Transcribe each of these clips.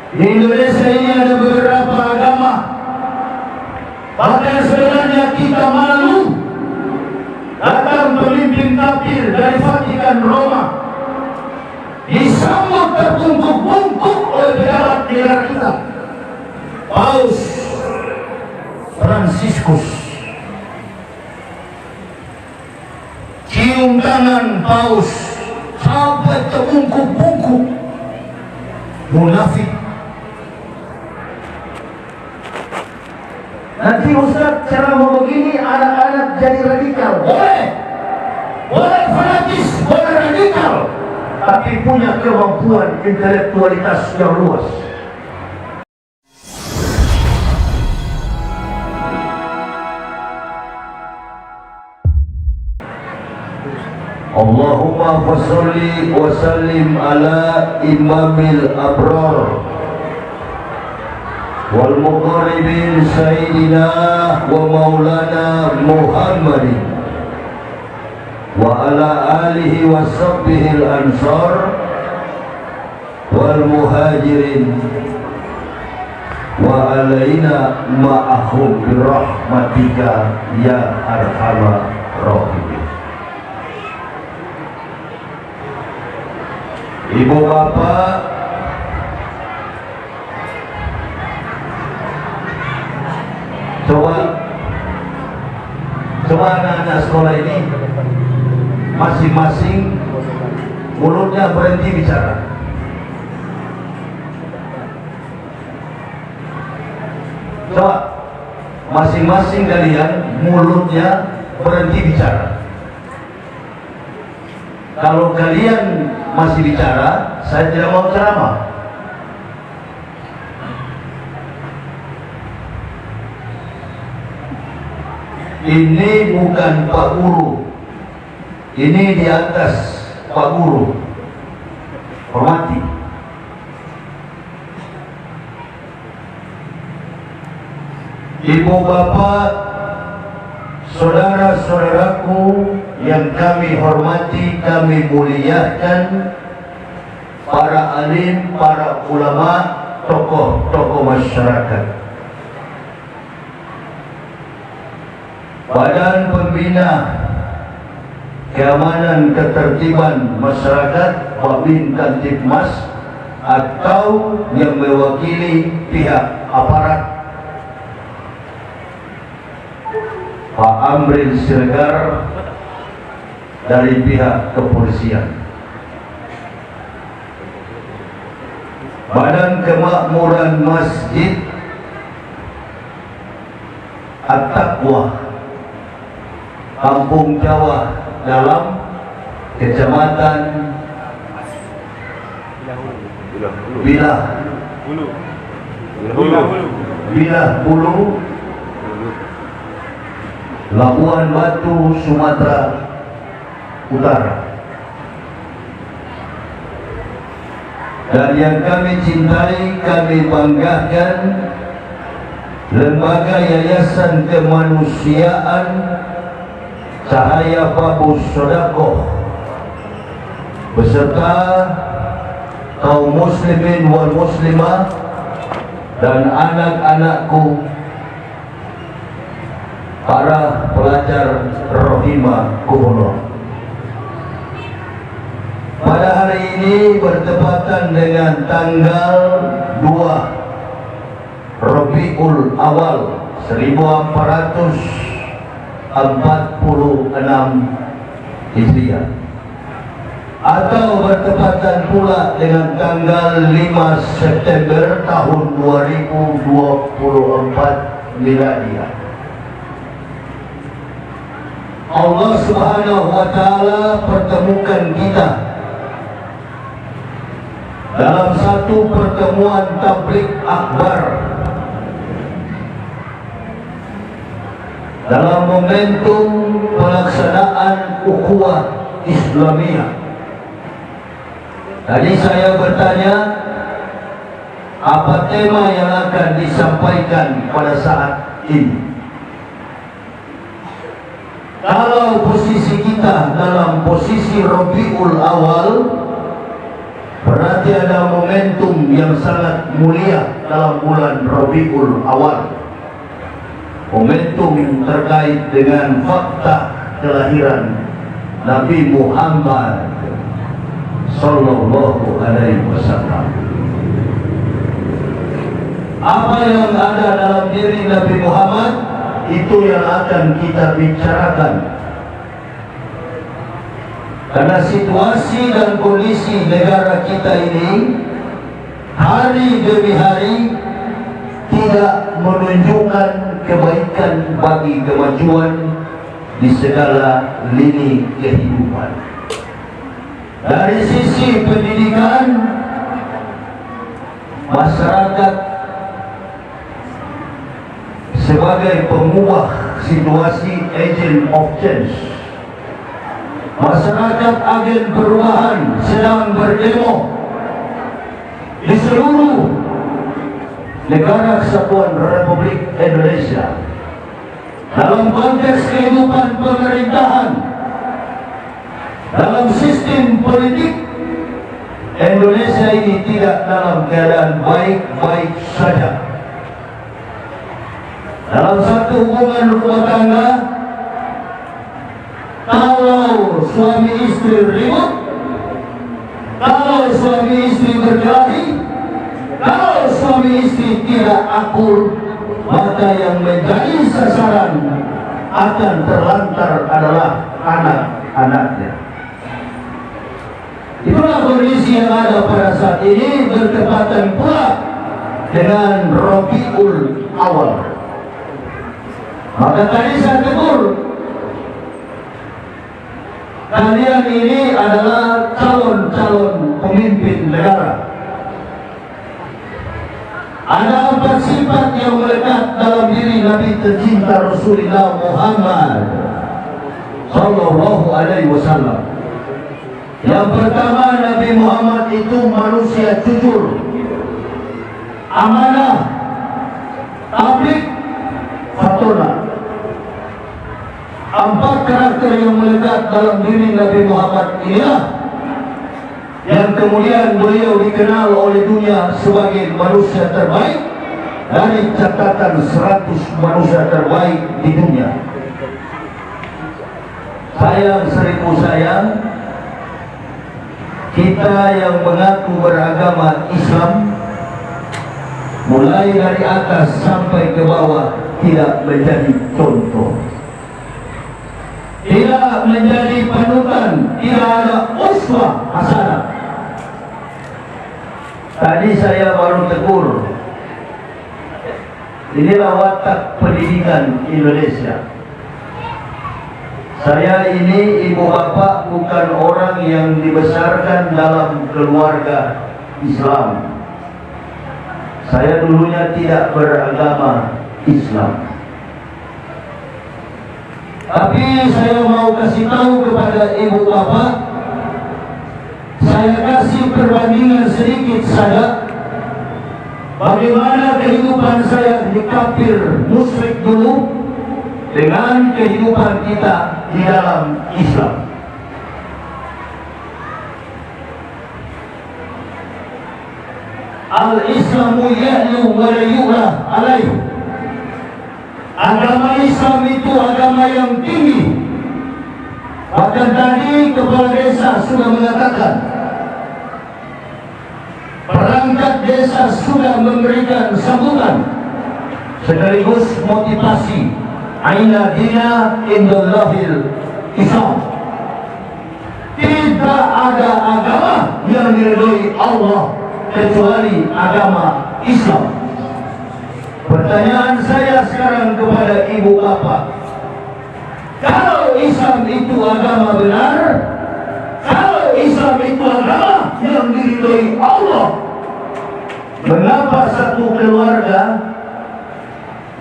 Di Indonesia ini ada beberapa agama, bahkan sebenarnya kita malu datang pemimpin kafir dari Vatikan Roma disambut terbungkuk-bungkuk oleh pejabat negara kita, Paus Fransiskus. Cium tangan Paus sampai terbungkuk-bungkuk. Munafik. Nanti Ustaz ceramah begini anak-anak jadi radikal. Boleh fanatis, boleh radikal, tapi punya kemampuan intelektualitas yang luas. Allahumma fasholli wa sallim ala imamil abrar wal muqarribin sayyidina wa maulana Muhammadin wa ala alihi wa sahbihi al-ansar wal muhajirin wa alaina ma'ahum birahmatika ya arhamar rahimin. Ibu bapak, coba anak-anak sekolah ini masing-masing mulutnya berhenti bicara. Coba masing-masing kalian mulutnya berhenti bicara. Kalau kalian masih bicara, saya tidak mau ceramah. Ini bukan Pak Guru, ini di atas Pak Guru. Hormati. Ibu bapak, saudara-saudaraku yang kami hormati, kami muliakan, para alim, para ulama, tokoh-tokoh masyarakat, Badan Pembina Keamanan Ketertiban Masyarakat, Babin Kantipmas, atau yang mewakili pihak aparat, Pak Amril Siregar dari pihak kepolisian, Badan Kemakmuran Masjid At-Taqwa Kampung Jawa Dalam, Kecamatan Bilah Bulu, Labuan Batu, Sumatera Utara. Dan yang kami cintai, kami banggakan, Lembaga Yayasan Kemanusiaan Cahaya Babus Sodakoh beserta kaum muslimin wal muslimah dan anak-anakku, para pelajar rahimakumullah. Pada hari ini bertepatan dengan tanggal 2 Rabiul Awal 1446 Hijriah, atau bertepatan pula dengan tanggal 5 September tahun 2024 Miladiah. Allah Subhanahu wa Ta'ala pertemukan kita dalam satu pertemuan tabligh akbar dalam momentum pelaksanaan ukhuwah Islamiyah. Tadi saya bertanya, apa tema yang akan disampaikan pada saat ini? Kalau posisi kita dalam posisi Rabiul Awal, Berarti ada momentum yang sangat mulia dalam bulan Rabiul Awal. Momentum terkait dengan fakta kelahiran Nabi Muhammad Sallallahu Alaihi Wasallam. Apa yang ada dalam diri Nabi Muhammad, itu yang akan kita bicarakan. Karena situasi dan kondisi negara kita ini hari demi hari tidak menunjukkan kebaikan bagi kemajuan di segala lini kehidupan. Dari sisi pendidikan, masyarakat sebagai pengubah situasi, agent of change. Masyarakat agen perubahan sedang berdemo di seluruh negara kesatuan Republik Indonesia. Dalam konteks kehidupan pemerintahan, dalam sistem politik, Indonesia ini tidak dalam keadaan baik-baik saja. Dalam satu hubungan rumah tangga, kalau suami istri ribut, kalau suami istri berkelahi, kalau suami istri tidak akur, maka yang menjadi sasaran akan terlantar adalah anak-anaknya. Itulah kondisi yang ada pada saat ini, bertepatan pula dengan Rabiul Awal. Maka tadi saya tegur, kalian ini adalah calon-calon pemimpin negara. Ada 4 sifat yang melekat dalam diri Nabi tercinta Rasulullah Muhammad Sallallahu Alaihi Wasallam. Yang pertama, Nabi Muhammad itu manusia jujur, amanah, tabligh, fatona. 4 karakter yang melekat dalam diri Nabi Muhammad inilah yang kemudian beliau dikenal oleh dunia sebagai manusia terbaik dari catatan 100 manusia terbaik di dunia. Sayang seribu sayang, kita yang mengaku beragama Islam mulai dari atas sampai ke bawah tidak menjadi contoh, tidak menjadi panutan, tidak ada uswah hasanah. Tadi saya baru tegur, inilah watak pendidikan Indonesia. Saya ini ibu bapak bukan orang yang dibesarkan dalam keluarga Islam. Saya dulunya tidak beragama Islam. Tapi saya mau kasih tahu kepada ibu bapak, saya kasih perbandingan sedikit saja bagaimana kehidupan saya di kafir musyrik dulu dengan kehidupan kita di dalam Islam. Al-Islamu ya'lu wa la yu'la alaih. Agama Islam itu agama yang tinggi. Bahkan tadi kepala desa sudah mengatakan, perangkat desa sudah memberikan sambutan sekaligus motivasi, aina dina indallahil Islam. Tidak ada agama yang diridhoi Allah kecuali agama Islam. Pertanyaan saya sekarang kepada ibu bapak, kalau Islam itu agama benar, kalau Islam itu agama yang diridhoi Allah, mengapa satu keluarga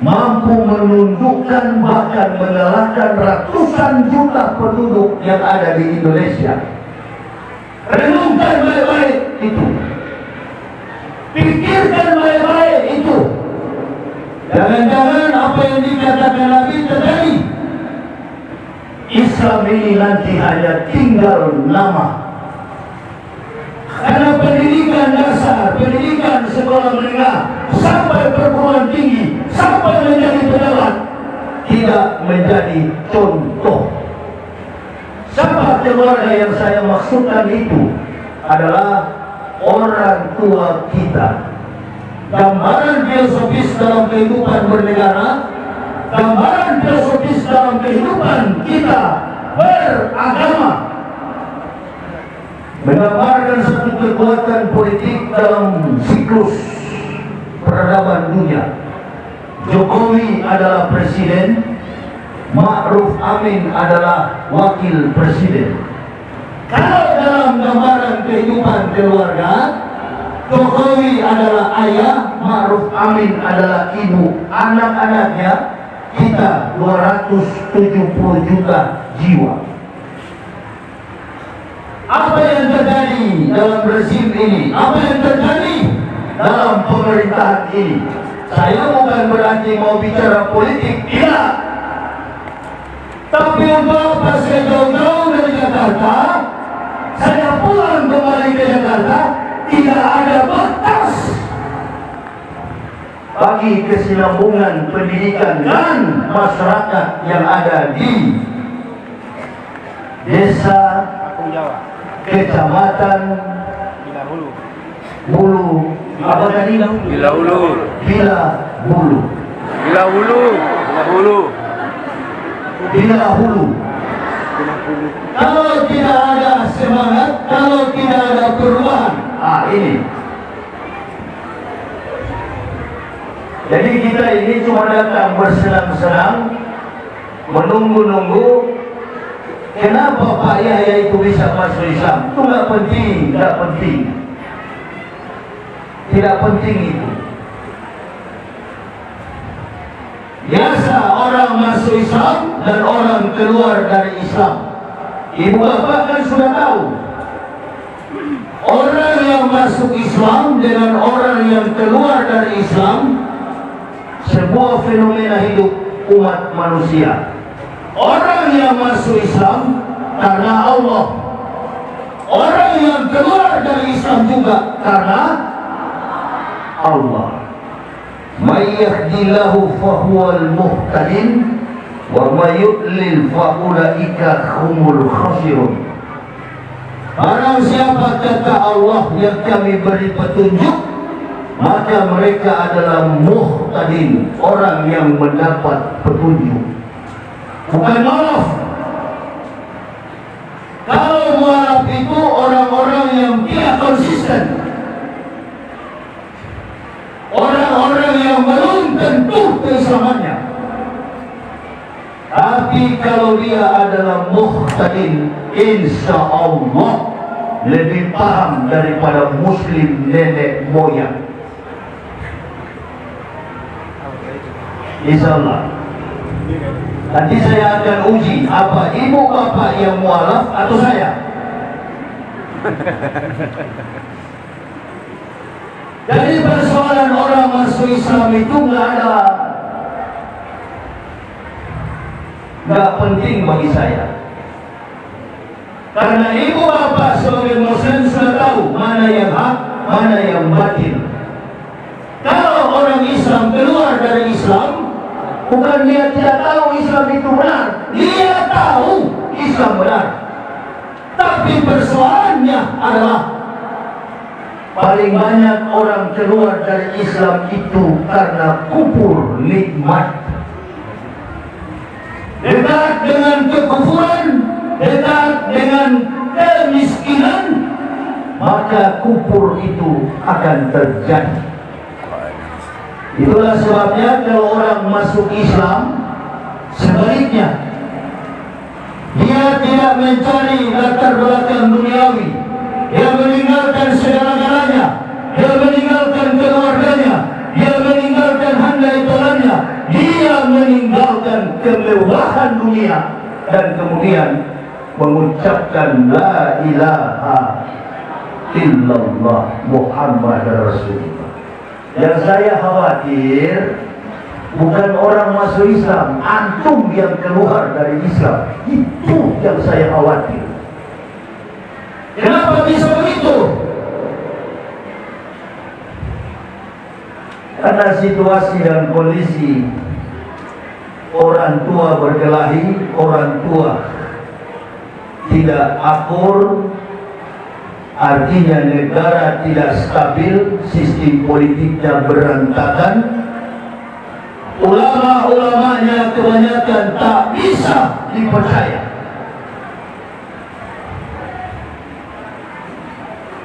mampu menundukkan bahkan mengalahkan ratusan juta penduduk yang ada di Indonesia? Renungkan baik-baik itu, pikirkan baik-baik itu. Jangan-jangan apa yang dikatakan Nabi terjadi. Islam ini nanti hanya tinggal nama. Karena pendidikan dasar, pendidikan sekolah menengah, sampai perguruan tinggi, sampai menjadi pejabat, tidak menjadi contoh. Siapa keluarga yang saya maksudkan itu adalah orang tua kita. Gambaran filosofis dalam kehidupan bernegara, gambaran filosofis dalam kehidupan kita beragama, menggambarkan satu kekuatan politik dalam siklus peradaban dunia. Jokowi adalah presiden, Ma'ruf Amin adalah wakil presiden. Kalau dalam gambaran kehidupan keluarga, Jokowi adalah ayah, Ma'ruf Amin adalah ibu. Anak-anaknya kita 270 juta jiwa. Apa yang terjadi dalam rezim ini? Apa yang terjadi dalam pemerintahan ini? Saya bukan berarti mau bicara politik, tidak. Tapi untuk pas saya jauh-jauh dari Jakarta, saya pulang kembali ke Jakarta, tidak ada batas bagi kesinambungan pendidikan dan masyarakat yang ada di desa, kecamatan, Bulu, apa tadi? Bila Hulu. Bila Bulu. Bila Hulu. Bila Hulu. Bila Hulu. Kalau tidak ada semangat, kalau tidak ada perubahan, ini. Jadi kita ini cuma datang bersenang-senang, menunggu-nunggu. Kenapa Pak Yahya itu bisa masuk Islam? Itu nggak penting, nggak penting. Tidak penting itu. Biasa orang masuk Islam dan orang keluar dari Islam. Ibu bapak kan sudah tahu. Orang yang masuk Islam dengan orang yang keluar dari Islam, sebuah fenomena hidup umat manusia. Orang yang masuk Islam karena Allah. Orang yang keluar dari Islam juga karena Allah. May yahdillahu fahuwal muhtadin wa may yudlil fa ulaika humul khasirun. Barang siapa kata Allah yang kami beri petunjuk, maka mereka adalah muhtadin, orang yang mendapat petunjuk. Bukan mualaf. Kalau mualaf itu orang-orang yang tidak konsisten, orang-orang yang belum tentu keislamannya. Tapi kalau dia adalah muhtadin, insya Allah lebih paham daripada muslim nenek moyang. Insya Allah. Nanti saya akan uji apa ibu bapak yang mualaf atau saya. Jadi persoalan orang masuk Islam itu nggak penting bagi saya. Karena ibu bapak sebagai muslim sudah tahu mana yang hak, mana yang batil. Kalau orang Islam keluar dari Islam, bukan dia tidak tahu Islam itu benar, dia tahu Islam benar. Tapi persoalannya adalah paling banyak orang keluar dari Islam itu karena kufur nikmat. Dekat dengan kekufuran, dekat dengan kemiskinan, maka kufur itu akan terjadi. Itulah sebabnya kalau orang masuk Islam, sebaliknya dia tidak mencari latar belakang duniawi, dia meninggalkan segala-galanya, dia meninggalkan keluarganya, dia meninggalkan handai tolannya, dia meninggalkan kemewahan dunia, dan kemudian mengucapkan la ilaha illallah Muhammad Rasulullah. Yang saya khawatir bukan orang masuk Islam, antum yang keluar dari Islam. Itu yang saya khawatir. Kenapa bisa begitu? Karena situasi dan kondisi orang tua berkelahi, orang tua tidak akur, artinya negara tidak stabil, sistem politiknya berantakan, ulama-ulamanya kebanyakan tak bisa dipercaya.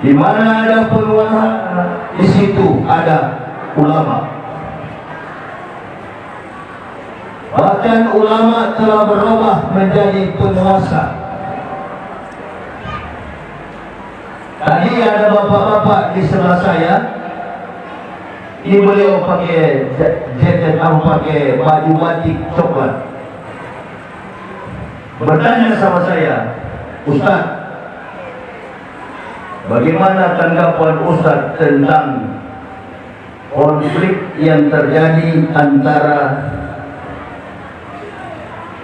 Di mana ada penguasa, di situ ada ulama. Bahkan ulama telah berubah menjadi penguasa. Tadi ada bapak-bapak di sebelah saya. Ini beliau pakai jaket atau pakai baju batik coklat. Bertanya sama saya, Ustaz, bagaimana tanggapan Ustaz tentang konflik yang terjadi antara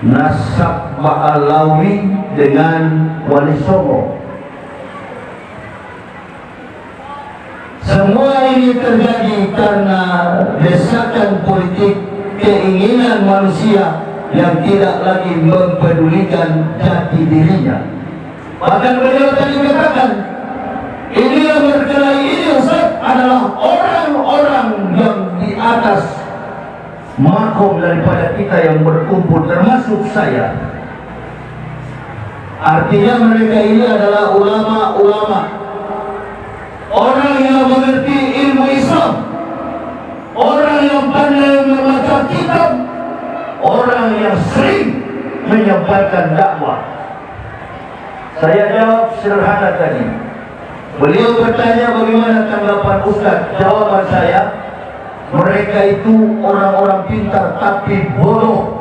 nasab Ba'alawi dengan Wali Songo? Semua ini terjadi karena desakan politik, keinginan manusia yang tidak lagi mempedulikan jati dirinya. Bahkan beliau tadi katakan, ini yang berkelahi ini Ustaz adalah orang-orang yang di atas makom daripada kita yang berkumpul, termasuk saya. Artinya mereka ini adalah ulama-ulama, orang yang mengerti ilmu Islam, orang yang pandai membaca kitab, orang yang sering menyampaikan dakwah. Saya jawab sederhana tadi. Beliau bertanya bagaimana tanggapan Ustaz. Jawaban saya, mereka itu orang-orang pintar tapi bodoh.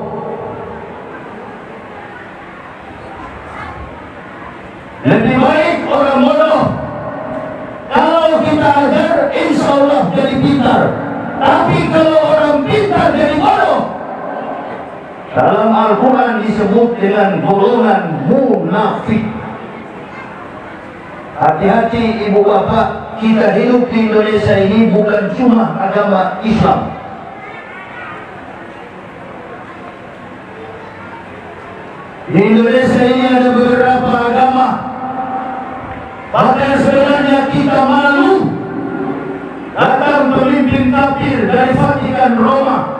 Lebih baik orang bodoh. Kalau kita ajar, insya Allah jadi pintar. Tapi kalau orang pintar jadi bodoh, dalam Al-Quran disebut dengan golongan munafik. Hati-hati ibu bapak, kita hidup di Indonesia ini bukan cuma agama Islam. Di Indonesia ini ada beberapa agama. Bahkan sebenarnya kita malu datang pemimpin kafir dari Vatikan Roma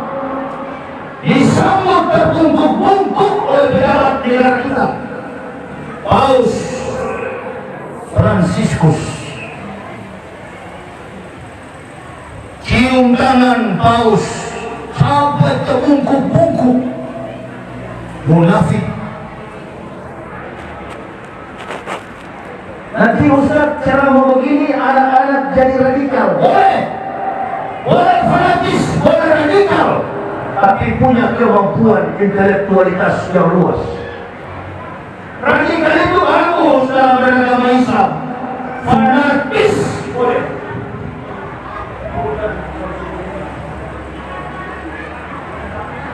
disambut terbungkuk-bungkuk oleh pejabat negara kita, Paus Fransiskus. Cium tangan Paus sampai terbungkuk-bungkuk. Munafik. Nanti Ustaz ceramah begini anak-anak jadi radikal. Boleh. Boleh fanatis, boleh radikal. Tapi punya kemampuan intelektualitas yang luas. Radikal itu bagus dalam beragama Islam. Fanatis boleh.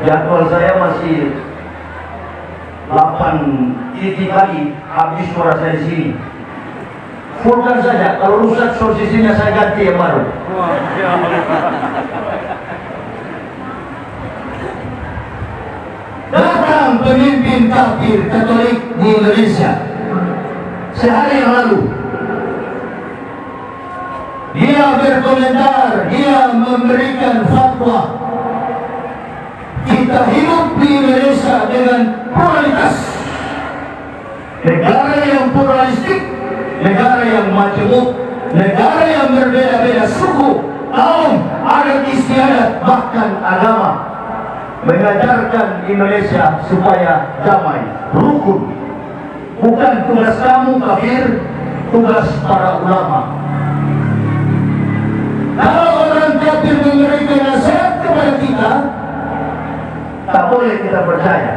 Jadwal saya masih 8 titik lagi, habis suara saya di sini. Fullkan saja, kalau rusak sosisinya saya ganti yang baru. Datang pemimpin kafir Katolik di Indonesia sehari yang lalu. Dia berkomentar, dia memberikan fatwa. Kita hidup di Indonesia dengan pluralitas. Negara yang pluralistik, negara yang majemuk, negara yang berbeda-beda suku, kaum, adat istiadat, bahkan agama. Mengajarkan Indonesia supaya damai, rukun. Bukan tugas kamu kafir, tugas para ulama. Kalau orang kafir memberikan nasihat kepada kita, tak boleh kita percaya.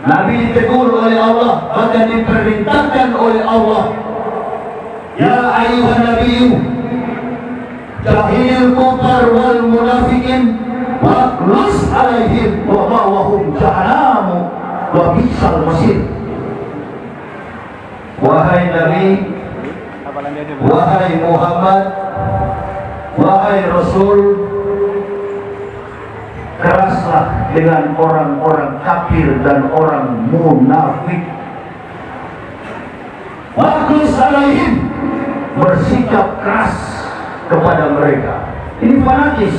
Nabi ditegur oleh Allah, bahkan diperintahkan oleh Allah, ya ayuhan nabiyyu jahilil kufar wal munafikin waqlus alaihim wa ma'wahum jahannam wa bi'sal masir. Wahai Nabi, wahai Muhammad, wahai Rasul, keraslah dengan orang-orang kafir dan orang munafik. Waqis alaihim, bersikap keras kepada mereka. Ini fanatis.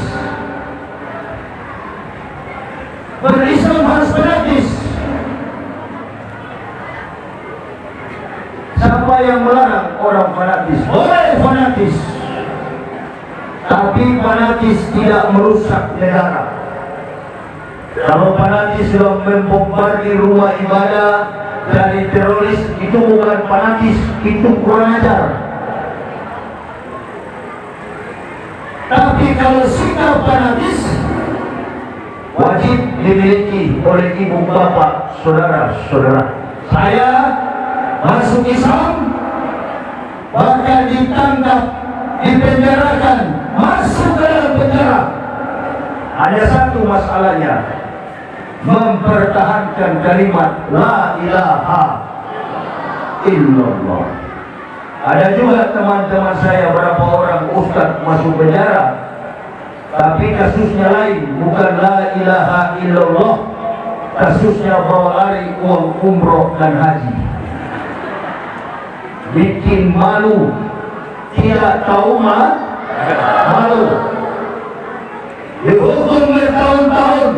Berislam harus fanatis. Siapa yang melarang orang fanatis? Boleh fanatis, tapi fanatis tidak merusak negara. Kalau fanatis sudah membombardir rumah ibadah dari teroris, itu bukan fanatis, itu kurang ajar. Tapi kalau sikap fanatis wajib dimiliki oleh ibu bapak, saudara-saudara. Saya masuk Islam, bahkan ditangkap, dipenjarakan, masuk ke dalam penjara. Hanya satu masalahnya, mempertahankan kalimat la ilaha illallah. Ada juga teman-teman saya, berapa orang ustaz masuk penjara, tapi kasusnya lain, bukan la ilaha illallah, kasusnya bawa lari uang umroh dan haji. Bikin malu, tidak tahu malu, dihukum bertahun-tahun.